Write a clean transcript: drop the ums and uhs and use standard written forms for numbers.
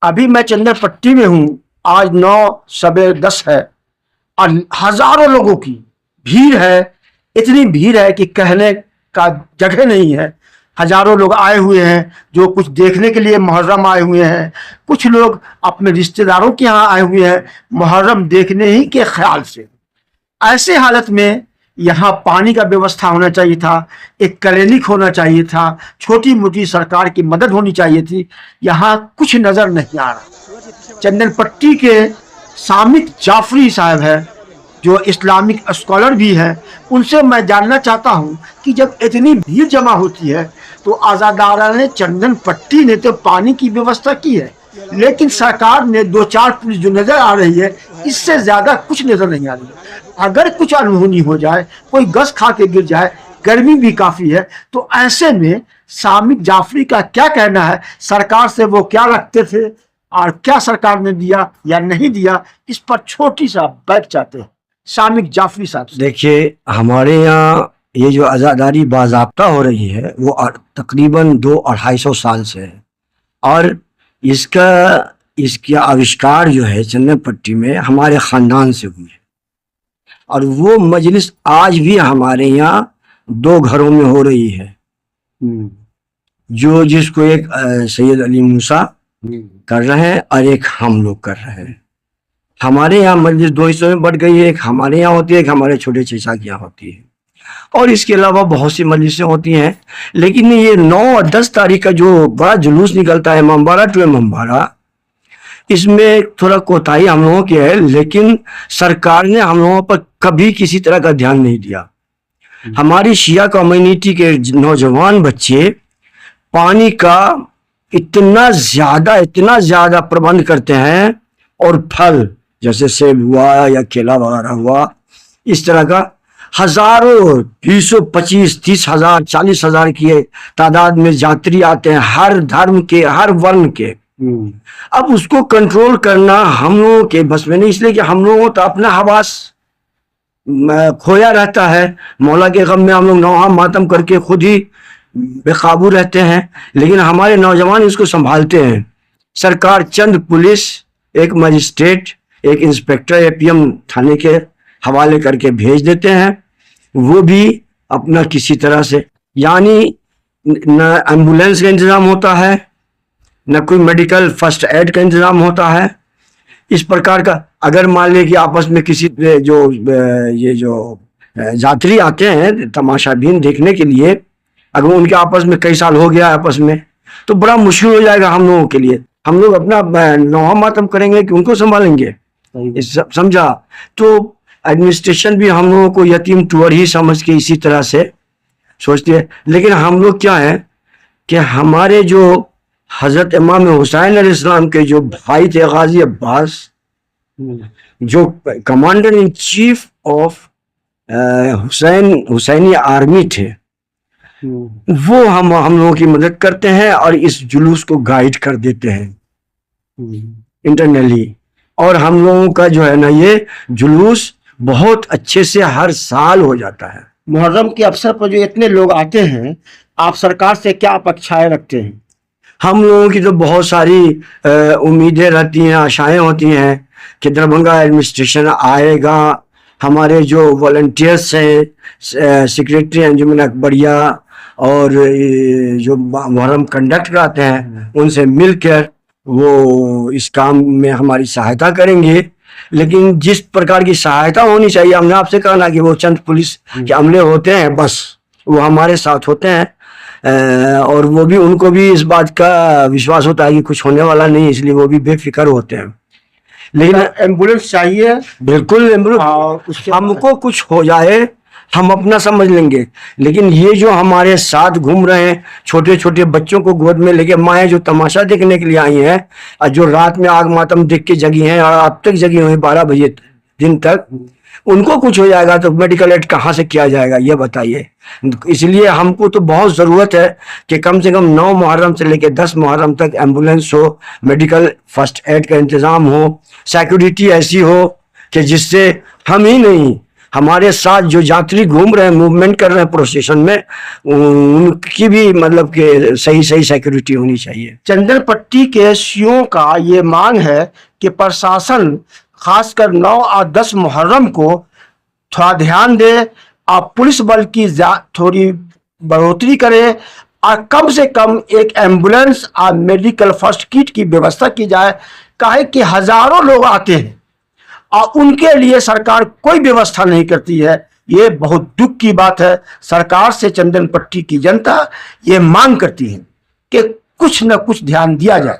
अभी मैं चंदन पट्टी में हूँ। आज 9 सवेरे 10 है और हजारों लोगों की भीड़ है। इतनी भीड़ है कि कहने का जगह नहीं है। हजारों लोग आए हुए हैं, जो कुछ देखने के लिए मुहर्रम आए हुए हैं, कुछ लोग अपने रिश्तेदारों के यहाँ आए हुए हैं मुहर्रम देखने ही के ख्याल से। ऐसे हालत में यहाँ पानी का व्यवस्था होना चाहिए था, एक क्लिनिक होना चाहिए था, छोटी मोटी सरकार की मदद होनी चाहिए थी। यहाँ कुछ नजर नहीं आ रहा। चंदन पट्टी के सामिक जाफरी साहब है, जो इस्लामिक स्कॉलर भी हैं, उनसे मैं जानना चाहता हूँ कि जब इतनी भीड़ जमा होती है तो आज़ादाराने चंदन पट्टी ने तो पानी की व्यवस्था की है, लेकिन सरकार ने 2-4 पुलिस जो नजर आ रही है, इससे ज्यादा कुछ नजर नहीं आ रही है। अगर कुछ अनहोनी हो जाए, कोई गस खा के गिर जाए, गर्मी भी काफी है, तो ऐसे में सामिक जाफरी का क्या कहना है? सरकार से वो क्या रखते थे और क्या सरकार ने दिया या नहीं दिया, इस पर छोटी सा बैठ चाहते हैं सामिक जाफरी साहब से। देखिए, हमारे यहाँ ये जो आज़ादारी बाज़ाब्ता हो रही है वो तकरीबन 200-250 साल से है। और इसका आविष्कार जो है चंदन पट्टी में हमारे ख़ानदान से हुई है। और वो मजलिस आज भी हमारे यहाँ 2 घरों में हो रही है, जिसको एक सैयद अली मूसा कर रहे हैं और एक हम लोग कर रहे हैं। हमारे यहाँ मजलिस 2 हिस्सों में बढ़ गई है, एक हमारे यहाँ होती है, एक हमारे छोटे चचा के यहाँ होती है, और इसके अलावा बहुत सी मजलिसें होती हैं। लेकिन ये 9 और 10 तारीख का जो बड़ा जुलूस निकलता है इमामबाड़ा टू इमामबाड़ा, इसमें थोड़ा कोताही हम लोगों की है, लेकिन सरकार ने हम लोगों पर कभी किसी तरह का ध्यान नहीं दिया। हमारी शिया कम्युनिटी के नौजवान बच्चे पानी का इतना ज्यादा प्रबंध करते हैं, और फल जैसे सेब हुआ या केला वगैरह हुआ, इस तरह का हजारों 20-25-30 हजार 40 हजार की तादाद में यात्री आते हैं, हर धर्म के, हर वर्ण के। अब उसको कंट्रोल करना हम लोगों के बस में नहीं, इसलिए कि हम लोगों तो अपना हवास खोया रहता है। मौला के गम में हम लोग नौहा मातम करके खुद ही बेकाबू रहते हैं, लेकिन हमारे नौजवान इसको संभालते हैं। सरकार चंद पुलिस, एक मजिस्ट्रेट, एक इंस्पेक्टर एपीएम थाने के हवाले करके भेज देते हैं। वो भी अपना किसी तरह से, यानी न एम्बुलेंस का इंतजाम होता है, न कोई मेडिकल फर्स्ट एड का इंतजाम होता है। इस प्रकार का अगर मान ले कि आपस में किसी ये जो यात्री आते हैं तमाशाबीन देखने के लिए, अगर उनके आपस में कई साल हो गया आपस में, तो बड़ा मुश्किल हो जाएगा हम लोगों के लिए। हम लोग अपना नौहा मातम करेंगे कि उनको संभालेंगे, समझा? तो एडमिनिस्ट्रेशन भी हम लोगों को यतीम टूर ही समझ के इसी तरह से सोचती है। लेकिन हम लोग क्या है कि हमारे जो हजरत इमाम हुसैन अलैहिस्सलाम के जो भाई थे गाजी अब्बास, जो कमांडर इन चीफ ऑफ हुसैनी आर्मी थे, वो हम लोगों की मदद करते हैं और इस जुलूस को गाइड कर देते हैं इंटरनली। और हम लोगों का जो है ना, ये जुलूस बहुत अच्छे से हर साल हो जाता है। मुहर्रम के अवसर पर जो इतने लोग आते हैं, आप सरकार से क्या अपेक्षाएं रखते हैं? हम लोगों की तो बहुत सारी उम्मीदें रहती हैं, आशाएं होती हैं कि दरभंगा एडमिनिस्ट्रेशन आएगा, हमारे जो वॉलंटियर्स हैं, सेक्रेटरी अंजुमन अकबरिया और जो मुहर्रम कंडक्ट कराते हैं, उनसे मिलकर वो इस काम में हमारी सहायता करेंगे। लेकिन जिस प्रकार की सहायता होनी चाहिए, हमने आपसे कहा ना कि वो चंद पुलिस के अमले होते हैं, बस वो हमारे साथ होते हैं, और वो भी, उनको भी इस बात का विश्वास होता है कि कुछ होने वाला नहीं, इसलिए वो भी बेफिक्र होते हैं। लेकिन एम्बुलेंस चाहिए, बिल्कुल एम्बुलेंस, हमको कुछ हो जाए हम अपना समझ लेंगे, लेकिन ये जो हमारे साथ घूम रहे हैं छोटे छोटे बच्चों को गोद में लेके, माएँ जो तमाशा देखने के लिए आई हैं और जो रात में आग मातम देख के जगी हैं और अब तक जगी हुई 12 बजे दिन तक, उनको कुछ हो जाएगा तो मेडिकल एड कहाँ से किया जाएगा, ये बताइए। इसलिए हमको तो बहुत ज़रूरत है कि कम से कम 9 मुहर्रम से लेकर 10 मुहर्रम तक एम्बुलेंस हो, मेडिकल फर्स्ट एड का इंतज़ाम हो, सिक्योरिटी ऐसी हो कि जिससे हम ही नहीं, हमारे साथ जो यात्री घूम रहे हैं, मूवमेंट कर रहे हैं प्रोसेशन में, उनकी भी मतलब कि सही सही सिक्योरिटी होनी चाहिए। चंदन पट्टी के सीओ का ये मांग है कि प्रशासन खासकर 9 और 10 मुहर्रम को थोड़ा ध्यान दे और पुलिस बल की थोड़ी बढ़ोतरी करे और कम से कम एक एम्बुलेंस और मेडिकल फर्स्ट किट की व्यवस्था की जाए। काहे कि हजारों लोग आते हैं और उनके लिए सरकार कोई व्यवस्था नहीं करती है। ये बहुत दुख की बात है। सरकार से चंदन पट्टी की जनता ये मांग करती है कि कुछ न कुछ ध्यान दिया जाए।